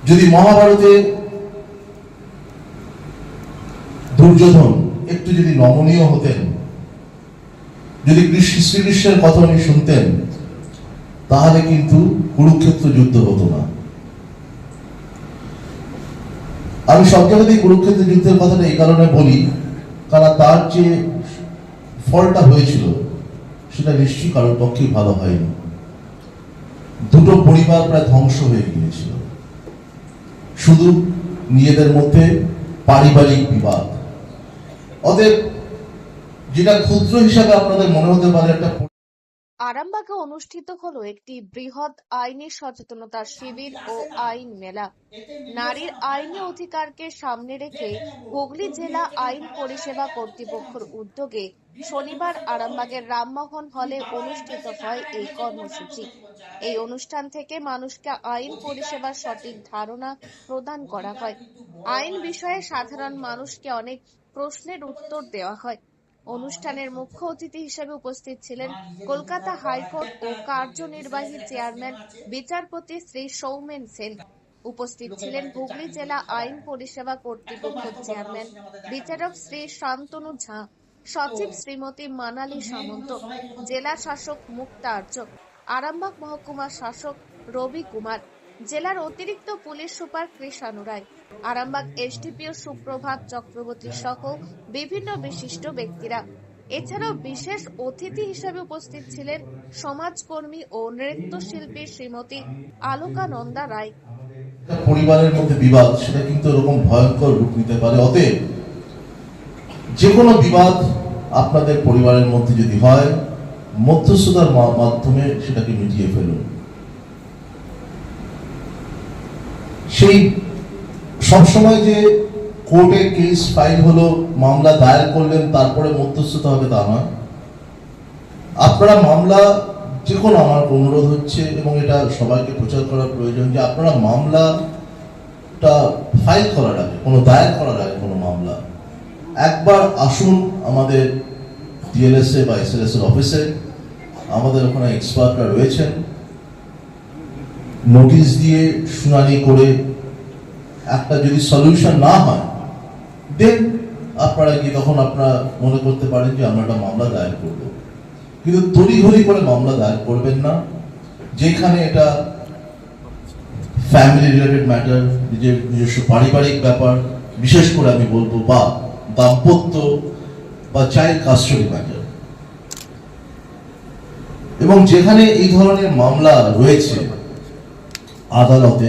যদি মহাভারতে দুর্যোধন একটু যদি নমনীয় হতেন, যদি শ্রীকৃষ্ণের কথা উনি শুনতেন, তাহলে কিন্তু কুরুক্ষেত্র যুদ্ধ হতো না। আমি সব জায়গাতেই কুরুক্ষেত্র যুদ্ধের কথাটা এই কারণে বলি, কারণ তার যে ফলটা হয়েছিল সেটা নিশ্চয়ই কারোর পক্ষেই ভালো হয়নি। দুটো পরিবার প্রায় ধ্বংস হয়ে গিয়েছিল, শুধু নিজেদের মধ্যে পারিবারিক বিবাদ। অতএব যেটা ক্ষুদ্র হিসাবে আপনাদের মনে হতে পারে একটা। আরামবাগে অনুষ্ঠিত হলো একটি বৃহৎ আইনি সচেতনতা শিবির ও আইন মেলা। নারীর আইনি অধিকারকে সামনে রেখে হুগলি জেলা আইন পরিষেবা কর্তৃপক্ষের উদ্যোগে শনিবার আরামবাগের রামমোহন হলে অনুষ্ঠিত হয় এই কর্মসূচি। এই অনুষ্ঠান থেকে মানুষকে আইন পরিষেবার সঠিক ধারণা প্রদান করা হয়। আইন বিষয়ে সাধারণ মানুষকে অনেক প্রশ্নের উত্তর দেওয়া হয়। অনুষ্ঠানের মুখ্য অতিথি হিসেবে উপস্থিত ছিলেন কলকাতা হাইকোর্ট ও কার্যনির্বাহী চেয়ারম্যান বিচারপতি শ্রী সৌমেন সেন। উপস্থিত ছিলেন হুগলি জেলা আইন পরিষেবা কর্তৃপক্ষের চেয়ারম্যান বিচারক শ্রী শান্তনু ঝা, সচিব শ্রীমতী মানালী সামন্ত, জেলা শাসক মুক্তা আর্য, আরামবাগ মহকুমা শাসক রবি কুমার, জেলার অতিরিক্ত পুলিশ সুপার কৃষাণু রায়, আরামবাগ এসডিপিও সুপ্রভাত চক্রবর্তী সহ বিভিন্ন বিশিষ্ট ব্যক্তিরা। এছাড়াও বিশেষ অতিথি হিসেবে উপস্থিত ছিলেন সমাজকর্মী ও নৃত্যশিল্পী শ্রীমতী আলোকানন্দা রায়। পরিবারের মধ্যে বিবাদ, সেটা কিন্তু এরকম ভয়ঙ্কর রূপ নিতে পারে। অতএব যে কোনো বিবাদ আপনাদের পরিবারের মধ্যে যদি হয়, মধ্যস্থতার মাধ্যমে সেটাকে মিটিয়ে ফেলুন। সেই সবসময় যে কোর্টে কেস ফাইল হলো, মামলা দায়ের করলেন, তারপরে মধ্যস্থতা হবে তা নয়। আপনারা মামলা, যে কোনো, আমার অনুরোধ হচ্ছে এবং এটা সবাইকে প্রচার করার প্রয়োজন, যে আপনারা মামলাটা ফাইল করার আগে, কোনো দায়ের করার আগে কোনো মামলা, একবার আসুন আমাদের ডিএলএসএ বা এসএলএস এর অফিসে। আমাদের ওখানে এক্সপার্টরা রয়েছেন। নোটিশ দিয়ে শুনানি করে একটা যদি সলিউশন না হয়, দেন আপনারা কি তখন আপনারা মনে করতে পারেন যে আমরা একটা মামলা দায়ের করব। কিন্তু তড়িঘড়ি করে মামলা দায়ের করবেন না। যেখানে এটা ফ্যামিলি রিলেটেড ম্যাটার, নিজস্ব পারিবারিক ব্যাপার, বিশেষ করে আমি বলবো, বা দাম্পত্য বা চাইল্ড কাস্টাডি ম্যাটার, এবং যেখানে এই ধরনের মামলা রয়েছে আদালতে,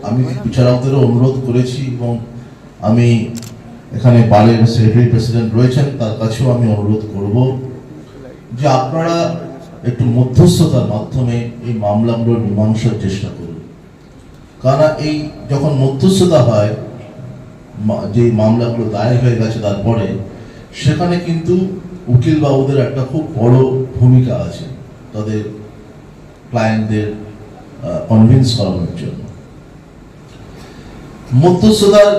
আমি বিচারকদেরও অনুরোধ করেছি এবং আমি এখানে বারের সেক্রেটারি প্রেসিডেন্ট রয়েছেন, তার কাছেও আমি অনুরোধ করব যে আপনারা একটু মধ্যস্থতার মাধ্যমে এই মামলাগুলোর মীমাংসার চেষ্টা করুন। কারণ এই যখন মধ্যস্থতা হয়, যে মামলাগুলো দায়ের হয়ে গেছে তারপরে, সেখানে কিন্তু উকিল বাবুদের একটা খুব বড় ভূমিকা আছে তাদের ক্লায়েন্টদের কনভিন্স করানোর জন্য। মধ্যস্থতার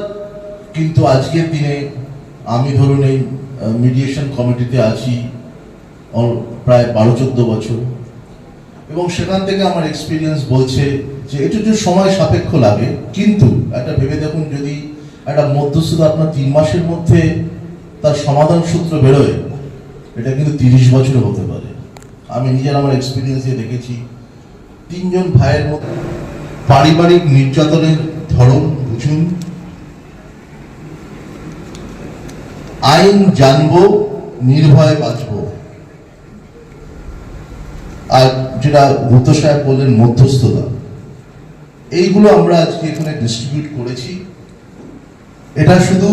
কিন্তু আজকের দিনে, আমি ধরুন এই মিডিয়েশন কমিটিতে আছি প্রায় 12-14 বছর, এবং সেখান থেকে আমার এক্সপিরিয়েন্স বলছে যে একটু সময় সাপেক্ষ লাগে, কিন্তু একটা ভেবে দেখুন, যদি একটা মধ্যস্থতা আপনার 3 মাসের মধ্যে তার সমাধান সূত্র বেরোয়, এটা কিন্তু 30 বছরও হতে পারে। আমি নিজের আমার এক্সপিরিয়েন্সে দেখেছি, 3 জন ভাইয়ের মধ্যে পারিবারিক নির্যাতনের ধরন বুঝুন। আইন জানবো, নির্ভয়ে বাঁচবো। আর যেটা ভূত সাহেব বললেন, মধ্যস্থতা, এইগুলো আমরা আজকে এখানে ডিস্ট্রিবিউট করেছি। এটা শুধু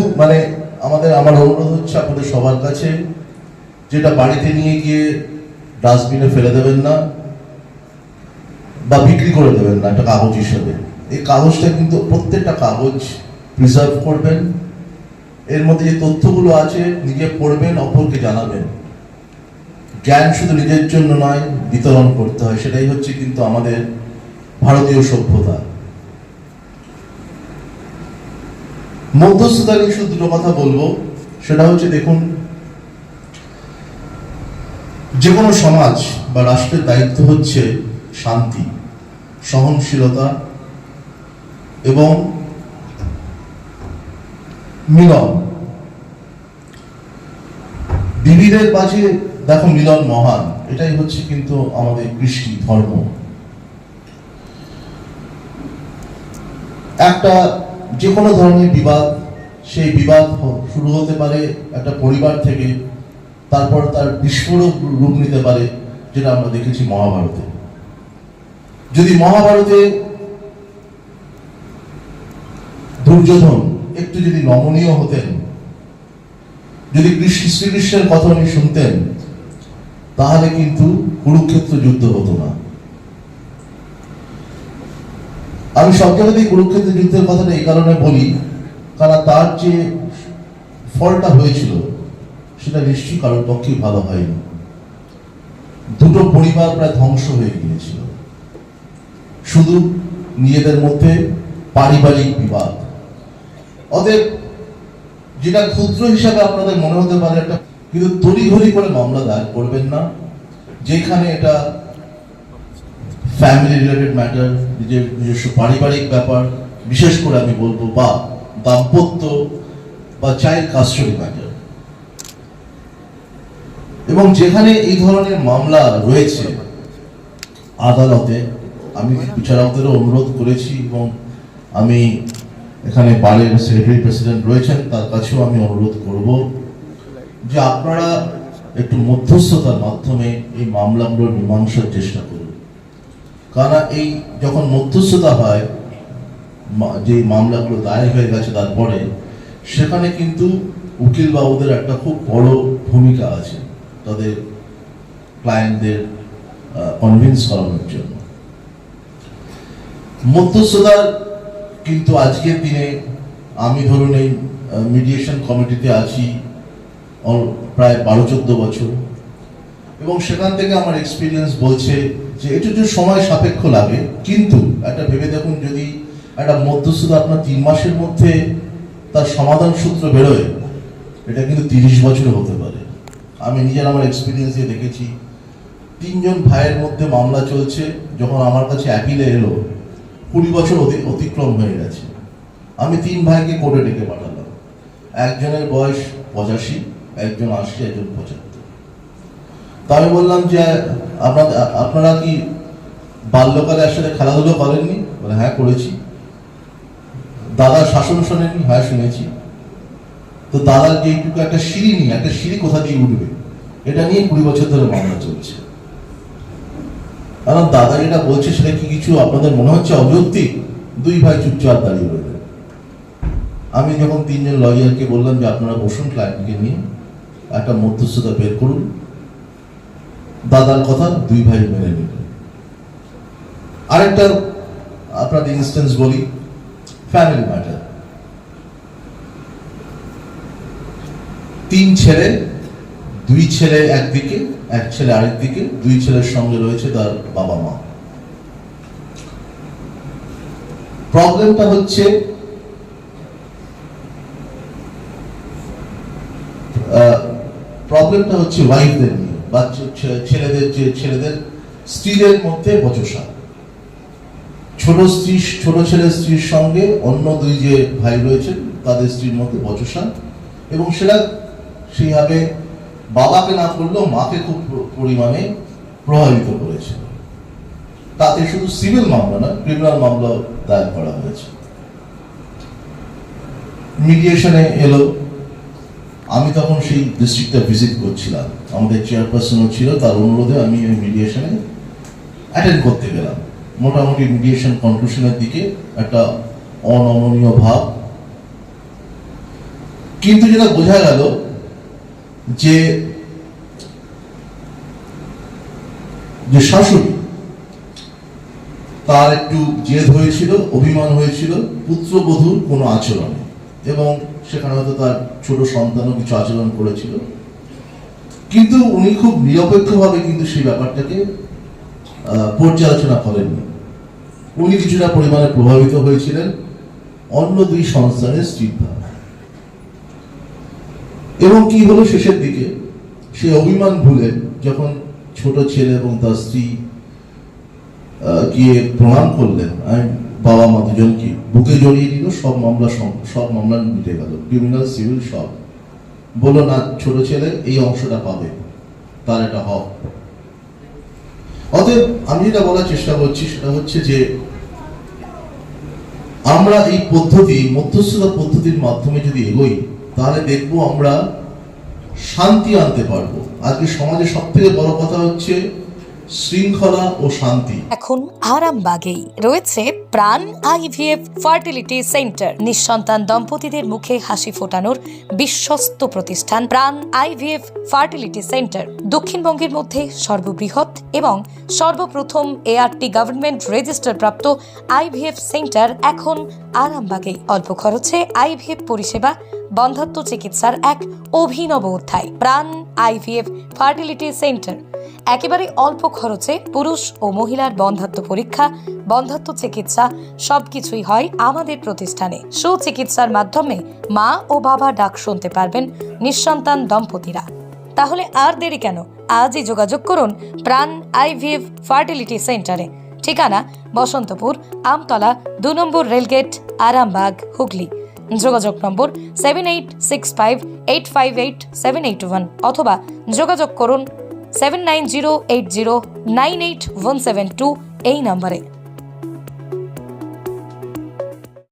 আমার অনুরোধ হচ্ছে আপনাদের সবার কাছে, যেটা বাড়িতে নিয়ে গিয়ে ডাস্টবিনে ফেলে দেবেন না বা বিক্রি করে দেবেন না একটা কাগজ হিসেবে। এই কাগজটা কিন্তু, প্রত্যেকটা কাগজ প্রিজার্ভ করবেন। এর মধ্যে যে তথ্যগুলো আছে নিজে পড়বেন, অপরকে জানাবেন। জ্ঞান শুধু নিজের জন্য নয়, বিতরণ করতে হয়। সেটাই হচ্ছে কিন্তু আমাদের ভারতীয় সভ্যতা। মধ্যস্থতা নিয়ে শুধু দুটো কথা বলবো, সেটা হচ্ছে, দেখুন, যে কোনো সমাজ বা রাষ্ট্রের দায়িত্ব হচ্ছে শান্তি, সহনশীলতা এবং মিলন। বিবিধের মাঝে দেখো মিলন মহান, এটাই হচ্ছে কিন্তু আমাদের কৃষ্টি ধর্ম। একটা যে কোনো ধরনের বিবাদ, সেই বিবাদ শুরু হতে পারে একটা পরিবার থেকে, তারপর তার বিস্ফোরক রূপ নিতে পারে, যেটা আমরা দেখেছি মহাভারতে। যদি মহাভারতে দুর্যোধন একটু যদি নমনীয় হতেন, যদি শ্রীকৃষ্ণের কথা উনি শুনতেন, তাহলে কিন্তু কুরুক্ষেত্র যুদ্ধ হতো না। আমি সব জায়গাতেই কুরুক্ষেত্র যুদ্ধের কথাটা এই কারণে বলি, কারণ তার যে ফলটা হয়েছিল সেটা নিশ্চয়ই কারোর পক্ষে ভালো হয়নি। দুটো পরিবার প্রায় ধ্বংস হয়ে গিয়েছিল শুধু নিজেদের মধ্যে পারিবারিক বিবাদ। অতএব যেটা ক্ষুদ্র হিসাবে আপনাদের মনে হতে পারে একটা, কিন্তু তড়িঘড়ি করে মামলা দায়ের করবেন না, যেখানে এটা ফ্যামিলি রিলেটেড ম্যাটার, নিজস্ব পারিবারিক ব্যাপার, বিশেষ করে আমি বলবো, বা দাম্পত্য বা চাইল্ড কাস্টাডি ম্যাটার। এবং যেখানে এই ধরনের মামলা রয়েছে আদালতে, আমি বিচারকদেরও অনুরোধ করেছি এবং আমি এখানে বারের সেক্রেটারি প্রেসিডেন্ট রয়েছেন, তার কাছেও আমি অনুরোধ করব যে আপনারা একটু মধ্যস্থতার মাধ্যমে এই মামলাগুলোর মীমাংসার চেষ্টা করুন। কারণ এই যখন মধ্যস্থতা হয়, যে মামলাগুলো দায়ের হয়ে গেছে তারপরে, সেখানে কিন্তু উকিল বাবুদের একটা খুব বড় ভূমিকা আছে তাদের ক্লায়েন্টদের কনভিন্স করানোর জন্য। মধ্যস্থতার কিন্তু আজকের দিনে আমি ধরুন এই মিডিয়েশন কমিটিতে আছি প্রায় 12-14 বছর, এবং সেখান থেকে আমার এক্সপিরিয়েন্স বলছে যে একটু সময় সাপেক্ষ লাগে, কিন্তু একটা ভেবে দেখুন, যদি একটা মধ্যস্থতা আপনার 3 মাসের মধ্যে তার সমাধান সূত্র বেরোয়, এটা কিন্তু 30 বছরে হতে পারে। আমি নিজের আমার এক্সপিরিয়েন্স দিয়ে দেখেছি, 3 জন ভাইয়ের মধ্যে মামলা চলছে, যখন আমার কাছে অ্যাপিলে এলো 20 বছর অতিক্রম হয়ে গেছে। আমি 3 ভাইকে কোর্টে ডেকে পাঠালাম, একজনের বয়স 85, একজন 80, একজন 75। তা আমি বললাম যে আপনারা কি বাল্যকালে একসাথে খেলাধুলো করেননি? বলে হ্যাঁ করেছি। দাদার শাসন শোনেননি? হ্যাঁ শুনেছি। তো দাদার যেটুকু একটা সিঁড়ি নিয়ে, একটা সিঁড়ি কোথা দিয়ে উঠবে, এটা নিয়ে 20 বছর ধরে মামলা চলছে। কারণ দাদা যেটা বলছে সেটা কি কিছু আপনাদের মনে হচ্ছে অযৌক্তিক? 2 ভাই চুপচাপ দাঁড়িয়ে রইলেন। আমি যখন 3 জন লয়ারকে বললাম যে আপনারা বসুন, ক্লায়েন্টকে নিয়ে একটা মধ্যস্থতা বের করুন, দাদার কথা 2 ভাই মেনে নিলেন। আরেকটা আপনাদের ইনস্টেন্স বলি, ফ্যামিলি ম্যাটার। 3 ছেলে, 2 ছেলে একদিকে, 1 ছেলে আরেকদিকে, 2 ছেলের সঙ্গে রয়েছে তার বাবা মা। প্রবলেমটা হচ্ছে ওয়াইফদের নিয়ে, বা ছেলেদের স্ত্রীদের মধ্যে বচসা। ছোট ছেলের স্ত্রীর সঙ্গে অন্য 2 যে ভাই রয়েছেন তাদের স্ত্রীর মধ্যে বচসা, এবং সেটা সেইভাবে বাবাকে না করলেও মাকে খুব পরিমাণে প্রভাবিত করেছে। তাতে শুধু সিভিল মামলা না, ক্রিমিনাল মামলা দায়ের করা হয়েছে। মিডিয়েশনে এলো, আমি তখন সেই ডিস্ট্রিক্টটা ভিজিট করছিলাম, আমাদের চেয়ারপারসনও ছিল, তার অনুরোধে আমি ওই মিডিয়েশনে অ্যাটেন্ড করতে গেলাম। মোটামুটি মিডিয়েশন কনক্লুশনের দিকে একটা অনমনীয় ভাব, কিন্তু যেটা বোঝা গেল যে শাশুড়ি, তার একটু জেদ হয়েছিল, অভিমান হয়েছিল পুত্রবধূর কোনো আচরণে, এবং সেখানে হয়তো তার ছোট সন্তানও কিছু আচরণ করেছিল, কিন্তু উনি খুব নিরপেক্ষভাবে কিন্তু সেই ব্যাপারটাকে পর্যালোচনা করেননি। উনি কিছুটা পরিমাণে প্রভাবিত হয়েছিলেন অন্য 2 সংস্থানের স্ত্রীর দ্বারা। এবং কি হলো, শেষের দিকে সেই অভিমান ভুলে যখন ছোট ছেলে এবং তার স্ত্রী গিয়ে প্রণাম করলেন, আমি বাবা মা দুজনকে বুকে জড়িয়ে দিল, সব মামলা মিটে গেল, ক্রিমিনাল সিভিল সব। বললো না, ছোট ছেলে এই অংশটা পাবে, তার এটা হক। অতএব আমি যেটা বলার চেষ্টা করছি সেটা হচ্ছে যে আমরা এই পদ্ধতি, মধ্যস্থতা পদ্ধতির মাধ্যমে যদি এগোই, তাহলে দেখবো আমরা শান্তি আনতে পারবো। আজকে সমাজে সব থেকে বড় কথা হচ্ছে শৃঙ্খলা ও শান্তি। এখন আরামবাগেই রয়েছে প্রাণ আইভিএফ ফার্টিলিটি সেন্টার। নিঃসন্তান দম্পতিদের মুখে হাসি ফোটানোর বিশ্বস্ত প্রতিষ্ঠান প্রাণ আইভিএফ ফার্টিলিটি সেন্টার দক্ষিণবঙ্গের মধ্যে সর্ববৃহৎ এবং সর্বপ্রথম এআরটি গভর্নমেন্ট রেজিস্টার প্রাপ্ত আইভিএফ সেন্টার এখন আরামবাগেই। অল্প খরচে আইভিএফ পরিষেবা, বন্ধ্যাত্ব চিকিৎসার এক অভিনব অধ্যায়। প্রাণ আইভিএফ ফার্টিলিটি সেন্টার একেবারে অল্প খরচে পুরুষ ও মহিলার বন্ধ্যাত্ব পরীক্ষা, বন্ধ্যাত্ব চিকিৎসা সবকিছুই হয় আমাদের প্রতিষ্ঠানে। সুচিকিৎসার মাধ্যমে মা ও বাবা ডাক শুনতে পারবেন নিঃসন্তান দম্পতিরা। তাহলে আর দেরি কেন? আজই যোগাযোগ করুন প্রাণ আইভিএফ ফার্টিলিটি সেন্টারে। ঠিকানা বসন্তপুর, আমতলা, 2 নম্বর রেলগেট, আরামবাগ, হুগলি। যোগাযোগ নম্বর 7865858781 অথবা যোগাযোগ করুন 7908098172 এই নম্বরে।